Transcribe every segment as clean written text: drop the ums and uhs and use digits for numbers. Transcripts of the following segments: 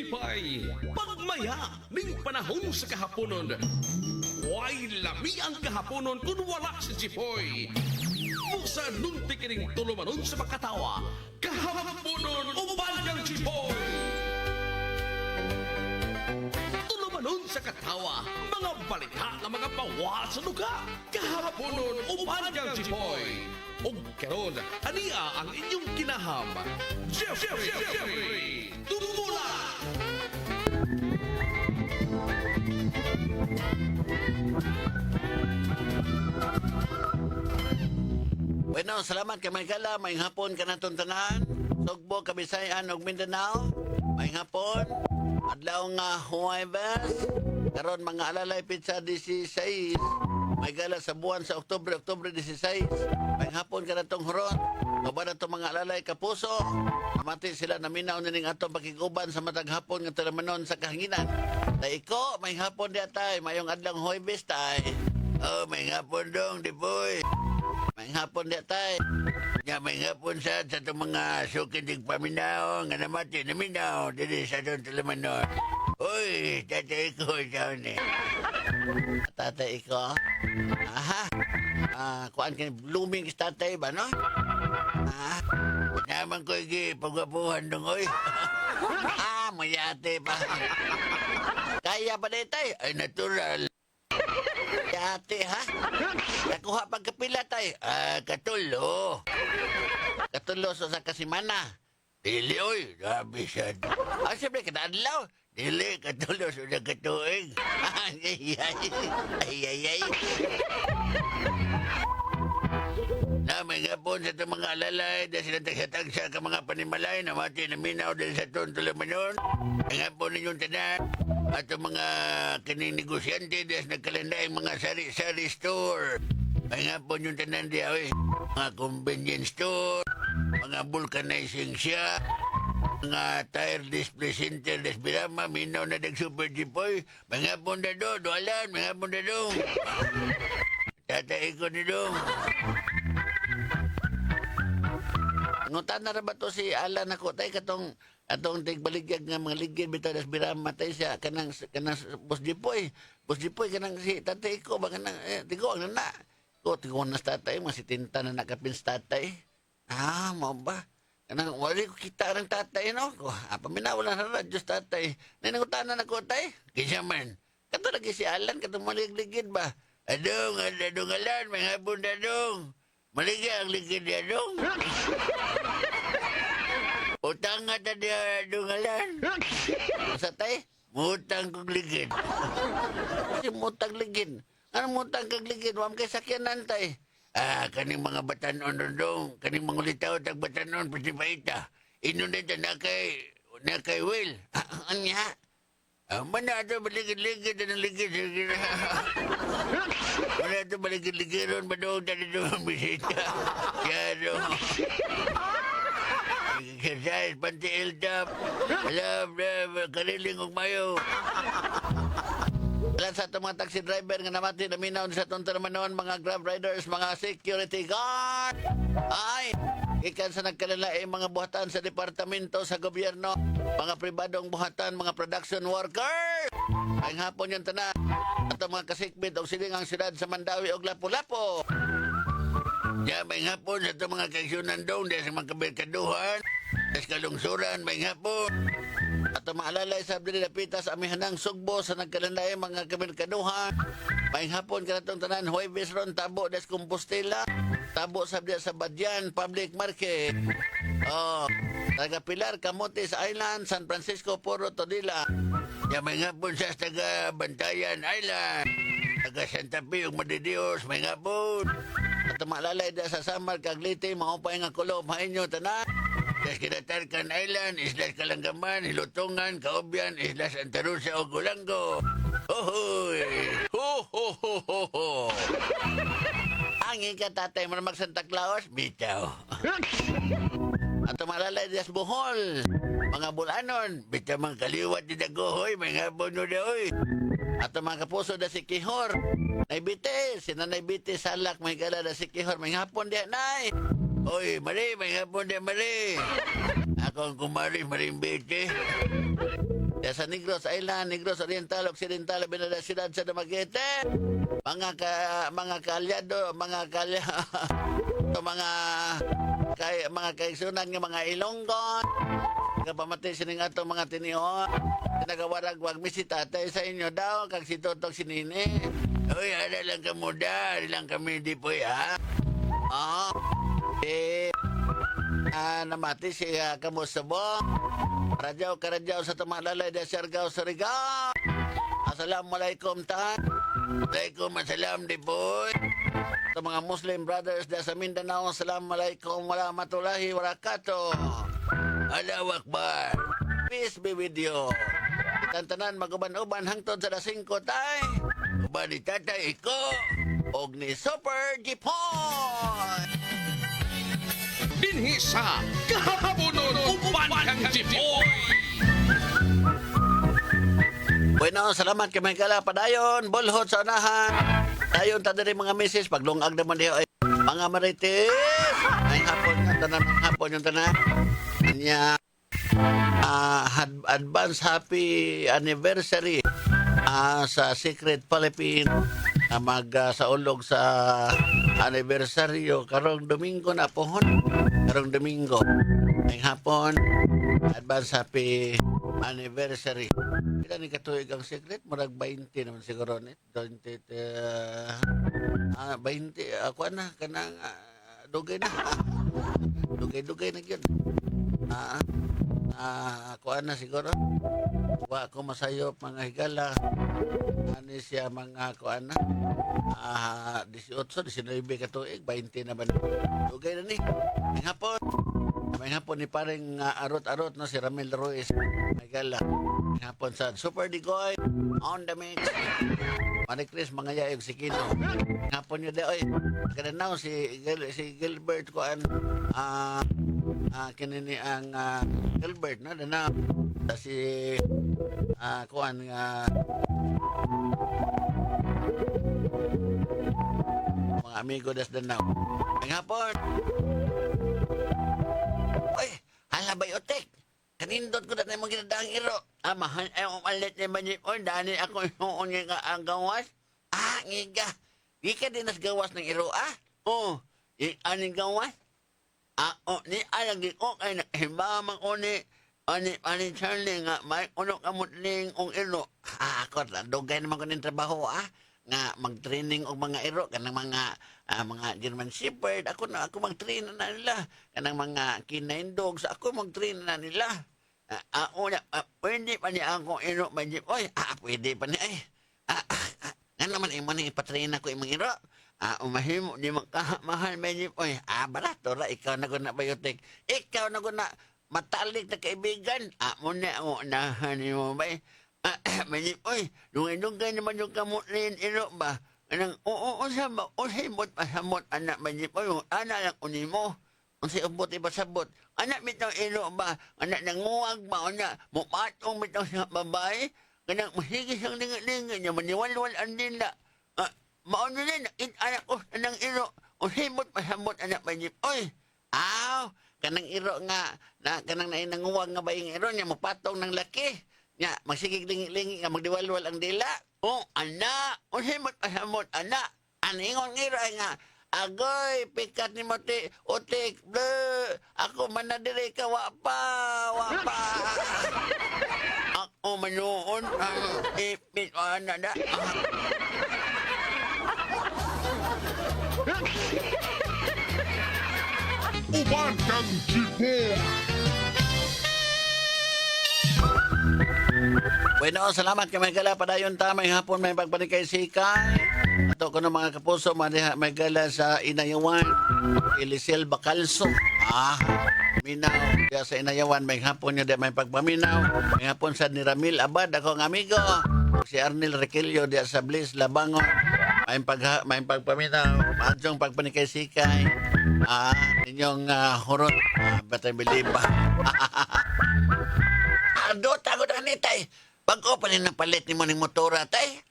Lipay, pagmaya ning panahon sa kahaponon. Way lami ang kahaponon kung wala si Jipoy. Busa nunti kining tulumanon sa makatawa, kahaponon uban ng Jipoy. Tulumanon sa katawa, mga balita na mga bawa sa luga, kahaponon uban ng Jipoy. O karon, ania ang inyong kinaham, Jeffrey Tumula! Bueno, salamat kay Maygala. May hapon ka na tanan. Sugbo, Kabisayan, ug Mindanao. May hapon. Adlaw nga Huwebes. Karon mga alalay pizza 16. Maygala sa buwan sa Oktubre 16. May hapon ka na tong huron. Mabara to mga alalay kapuso. Mati sila naminaw nining atong pakiguban sa matag hapon nga talamanon sa kahanginan. Tay ko, may hapon di atay. Mayong adlang Huwebes tay. Oh, may hapon dong, di boy. May hapon di tay. Nya may hapon sa itong mga sukidig paminaw nga namati naminaw dili sa doon talamanon. Uy, tatay ko siya ni. Tatay ko? Aha. Kuan ka blooming tatay ba, no? Naman ko igi pagwapuhan dong, oy. Mayate pa. Kaya ba tay? Ay, natural. Yate, ha? Nakuha pagkapila tay. Katulo. Katulo sa kasimana. Dili, oy. Nabisad. Siyempre, kadadlaw. Dili, katulo sa katuig. Ay. Na may ngapon sa itong mga alalay dahil sila tagsatagsa ka mga panimalay na mati na minaw dahil sa itong tulamanon. Ang ngapon ninyong tanan at ang mga kining negosyante dahil nagkalanday mga sari-sari store. Ang ngapon yung tanan diya, mga convenience store, mga vulcanizing shop, mga tire display center des Birama, minaw na dag-super jipoy. Mga ngapon na do, doalan, mga ngapon na do. Tatay ko ni dong. Ngutan na ba to si Alan ako tay katong tigbaligyag nga mga ligid bitaw das Birama tay siya kanang Boss Jipoy kanang si tatay ko ba kanang tigo ang nana ko tigo na sa tatay mga si tinta na nakapin sa tatay mo ba kanang wali ko kita ng tatay no ko paminaw lang sa radyo sa tatay nangutan na ko tay kinsa man kato lagi si Alan katong maligligid ba adong Alan mga hapon dadong maligya ang ligid dadong. Utang nga ta diya dungalan. Sa tay, mutang kong ligid. Kasi mutang ligid. Ano mutang kong ligid? Wam kay sakyanan tay. Kaning mga batanon dong. Kaning mga ulitaw tag batanon pati paita. Inon dito na kay Will. Anya? Mana ito baligid-ligid ng ligid. Mana ito baligid-ligid ron ba doon dali doon bisita. Kaya doon. Exercise, panti iltap. Alam, kariling og mayo. Alam sa itong mga taxi driver nga namati naminaw sa itong termanon, mga grab riders, mga security guard. Ay, ikan sa nagkalala mga buhatan sa departamento sa gobyerno, mga pribadong buhatan, mga production workers. Ang hapon yung tanan. At ang mga kasikbit o silingang siyudad sa Mandawi o Lapu-Lapu. May hapon sa itong mga kaisyonan doon dahil sa mga kabirkaduhan, sa kalungsuran, may hapon. At ang maalalay sa abdili na pitas, amihanang sugbo sa nagkalanday mga kabirkaduhan. May hapon ka na itong tanan, Huwebes ron, tabo des Compostela, tabo sa Badyan Public Market. Taga Pilar, Camotes Island, San Francisco, Puro, Todila. May hapon sa taga Bantayan Island, taga Santa Fe, Madidios, may hapon. At maalalay da sa Samar, Caglite, maupay nga kulo, mahinyo, tanan. Islas Kinatarkan Island, Islas Kalanggaman, Hilutungan, Kaobyan, Islas Santa Rosa o Gulango. Hohoy! Ho! Ang ikatatay mo na mag-Santa Claus, bitaw. At malalay das Bohol, mga bulanon, bitaw mga kaliwat di dagohoy, mga bono na oy. At mga kapuso da si Kihor, naibite, sina naibite salak, may gala da si Kihor, may hapon di nay. Oy, mali, may hapon di mali. Ako ang kumari, marimbite. Diya sa Negros Island, Negros Oriental, Occidental, Binada Siyudad sa Dumaguete. Mga kalyado, mga kalya, to mga kaigsunan nga mga Ilonggon. Kapamati sining ato mga tinihon. Nagawarag wag misita tayo sa inyo daw kag si Totok si Nini. Uy, ada lang kamuda, ada lang kami di po ya. Namati si Kamusabo. Karajaw sa Tumalalay da Siargao Surigao. Assalamualaikum tan. Waalaikumsalam di boy. Sa mga Muslim brothers da sa Mindanao, assalamualaikum warahmatullahi wabarakatuh. Allahu Akbar. Peace be with you. Tantanan maguban-uban hangtod sa dasingko tay. Uban ni tatay ko. Og ni Super Jipon. Dinhi sa kahaponon uban kang Jipoy. Bueno, salamat kay may kala padayon. Bolhot sa unahan. Dayon ta diri mga misis paglungag naman diyo ay mga marites. Ay hapon yung tanan. Anya advance happy anniversary sa Secret Philippine na saulog sa anibersaryo karong Domingo na pohon. Karong Domingo. Ay hapon advance happy anniversary. Kailan ni katuig ang Secret? Marag 20 naman siguro ni. 20 ako na kanang dugay na. Dugay na gyud. Ako na siguro. Wa ko masayop mga higala. Ani siya mga kuan na. 18, 19 katuig, 20 naman. Dugay na ni. May hapon ni paring arot-arot no si Ramil Ruiz. May gala. May hapon sa Super Digoy on the mix. Marie Chris mga yaig si Kino. May hapon nyo oy. Kadanaw si Gilbert kuan kinini ang Gilbert na dana si kuan mga amigo das danaw. May hapon. Oy, hala bayotek. Kanindot ko na mong ginadang iro. Mahal ay umalit ni Manip. Oy, dani ako yung nga ang gawas. Ngiga. Di ka din nas gawas ng iro, aning gawas? Ni alang di ko kay nakahimamang ko ni ani Charlie nga may unok amutling ong iro. Ako, dugay naman ko ng trabaho, nga mag-training og mga iro kanang mga German Shepherd ako mag-train na nila kanang mga Canine dogs ako mag-train na nila pwede pa niya ako iro Manip oy pwede pa niya nga naman imo ni ipatrain ako imong iro umahimo di mahal Manip oy barato ra ikaw na guna biotic ikaw na guna matalik na kaibigan muna unahan mo ba Manip, oy, dungay naman yung kamutlin, ino ba? Anang, usimot pasamot, anak, Manip, oy, anak lang unin mo. Unsay ubot, iba sabot. Anak, mitang ino ba? Anak, nanguwag ba? Anak, mupatong mitang sa babae. Kanang, masigis ang lingat-lingat niya, maniwalwal ang nila. Mauna na, anak ko, anang ino. Usimot pasamot, anak, Manip, oy. Kanang iro nga, kanang nanguwag nga ba yung iro niya, mupatong ng laki. Nya, magsigig lingi-lingi nga magdiwalwal ang dila. Ana, usimot pasamot, ana. Aningon ngiray nga, agoy, pikat ni Moti, utik, bleh. Ako manadiri ka, wapa. Ako manuon, ipit, ana da. Uban kang Jipoy. Bueno, salamat kay may gala padayon ta may hapon may pagpanikay sikay. Ato ko ng mga kapuso may gala sa Inayawan. Elisel Bacalso. Minaw diya sa Inayawan may hapon niya may pagpaminaw. May hapon sa ni Ramil Abad ako ng amigo. Si Arnel Requillo diya sa Bliss Labangon. May pagpaminaw. Maadjong pagpanikay sikay. Inyong hurot. Batay biliba. Dota ko na ni tay. Bago pa rin napalit ni mo ng motora, tay.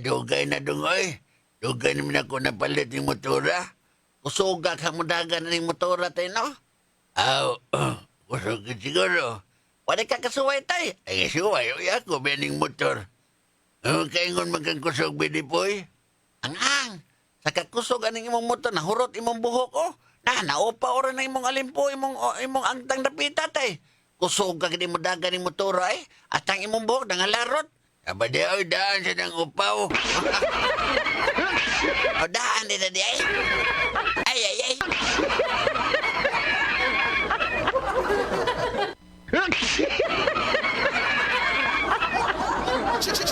Dugay na dungoy. Dugay naman ako napalit ng motora. Kusuga ka mo dagan na ng motora, tay, no? Kusugin siguro. Wala ka kasuway tay. Ay, suway. Uy, ako, bening motor. Kaingon magkangkusog, Bidipoy. Ang. Sa kakusog aning imong motor, nahurot imong buhok, oh. Naupa ora na imong alimpo, imong angtang napita, tay. Kusog ka kini mo dagan ni motor, ay. At ang imong buhok, nangalarot. Abadi, ay, daan siya ng upaw. O, daan din na di, ay. Ay.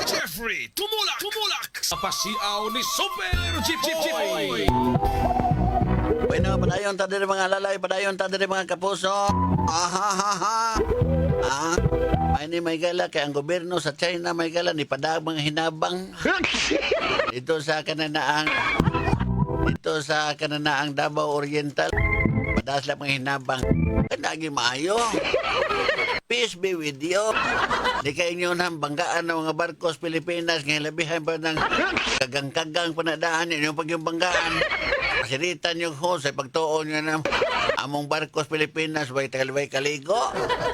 Jeffrey, tumulak! Sa pasiaw ni Super Jeep Boy! Bueno, padayon tadi mga lalay, padayon tadi mga kapuso. Ini may gala kay ang gobyerno sa China may gala ni padag mga hinabang. Dito sa kananaang Davao Oriental. Padas lang mga hinabang. Kanagi maayo. Peace be with you. Di kayo inyo nang banggaan ng mga barkos Pilipinas ngayon labihan pa ng kagang-kagang panadaan inyong pagyong banggaan. Pasiritan nyo ho sa pagtuon nyo ng among barkos Pilipinas way kaligo.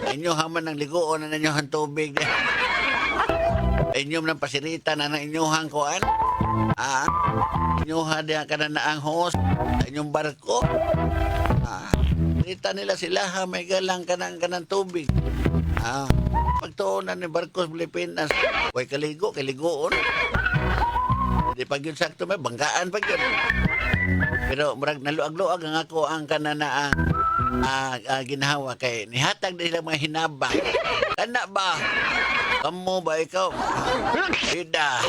Inyo haman ng ligoon na inyong tubig. Inyong nang pasiritan na ng inyong kuan. Inyong diyan ka na ang host sa inyong barko. Pasiritan nila sila ha may galang kanang tubig. Pagtuunan ni barkos Pilipinas way kaligoon. Hindi pag yun sakto may banggaan pag yun. Pero murag naluag-luag ang ako ang kananaang ginawa kay nihatag na sila mga hinabang. Kana ba? Kamu ba ikaw? Ida.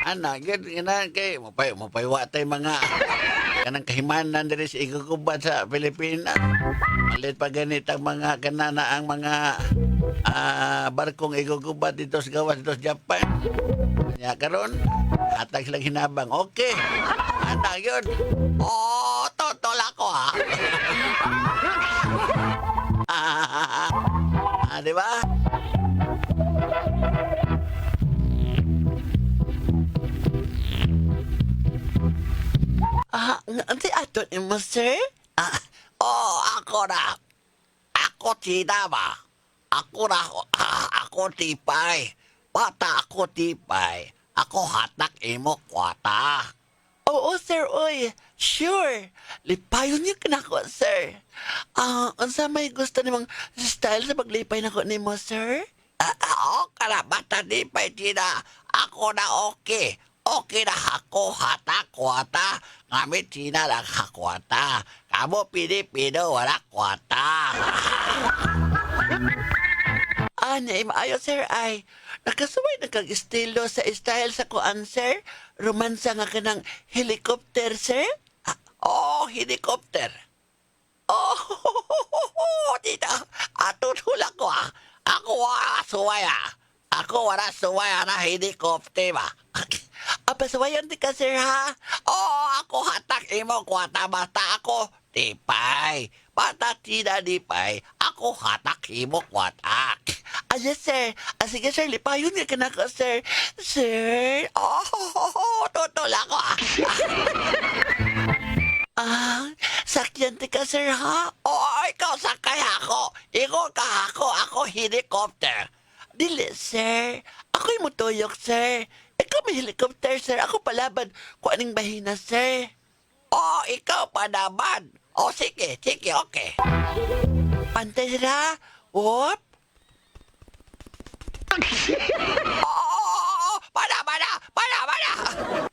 Anak, yan kay mapaywa tayo mga kanang kahimanan diri sa igugubad sa Pilipinas. Malit pa ganit ang mga kananaang mga barkong igugubad dito sa gawas dito sa Japan. Kanya karon atag silang hinabang. Okay. Anak yun. Totoo ako ha. Di ba? Ang ato ni mo, sir? Ako na. Ako Tina ba? Ako tipay. Bata ako tipay. Ako hatak imo kwata. Oo, sir, oy. Sure. Lipayon niyo ka na ko, sir. Unsa may gusto nimong style sa paglipay na ko ni mo, sir? Kala bata tipay, Tina. Ako na okay. Okay na ako hatak kwata. Ngamit Tina lang hakwata. Kamu Pilipino wala kwata. Anay, maayo sir ay. Nakasubay na kang estilo sa style sa kuan sir. Romansa nga ka ng helicopter sir. Helicopter. Tita. Tutulak ko Ako wala suwaya. Ako wala suwaya na helicopter ba. Pasuwayan di ka, sir, ha? Ako hatak imo kwata basta ako tipay. Bata Tina dipay, ako hatak imo kwatak. Yes, sir. Sige, sir, lipayon nga ka na ko, sir. Sir, tutol ako, sakyan di ka, sir, ha? Ikaw sakay ako. Ikaw ka ako helicopter. Dili, sir. Ako'y mutuyok, sir. Ikaw may helicopter, sir. Ako palaban kung aning bahina, sir. Ikaw palaban. Sige, okay. Pantay, sir, ha? Whoop. Para.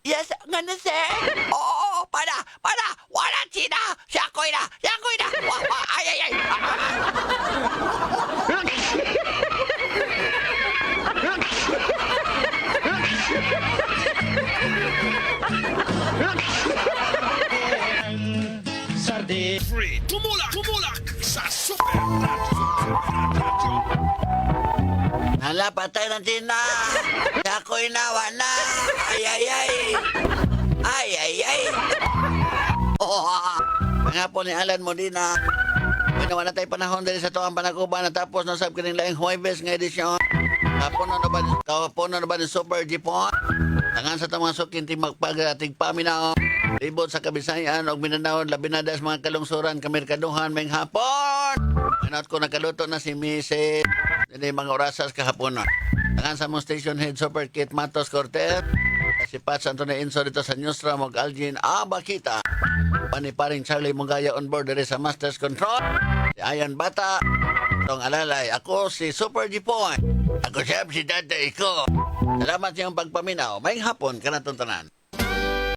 Yes, nga na, sir. Para. Wala, Tina. Siya ko'y na. Ay. Free, tumulak sa Super Radio. Patay ng Tina. Siya ko'y nawa na. Ay. Nga po ni Alan Modena. May naman na tayo panahon din sa tuwang panaguban. Natapos na sab kaning laing Huwebes nga edisyon. Kapuno na ba ni Super Jeep? Tangan sa tamang sukin ti magpagatig paminaw. Libot sa Kabisayan og Mindanao labi na das mga kalungsuran kamerkaduhan mayng hapon. Manot ko nakaluto na si Mrs. Hindi mga orasas kahapon. Tangan sa mong station head Super Kit Matos Cortez. Si Pat Antonio Inso dito sa Newsroom og Algin Abakita. Paniparing Charlie Mugaya on board dere sa Masters Control. Si Ayan Bata. Tong alalay, ako si Super G-Point. Ako siya si Dada Iko. Salamat sa iyong pagpaminaw. Maying hapon ka na tanan.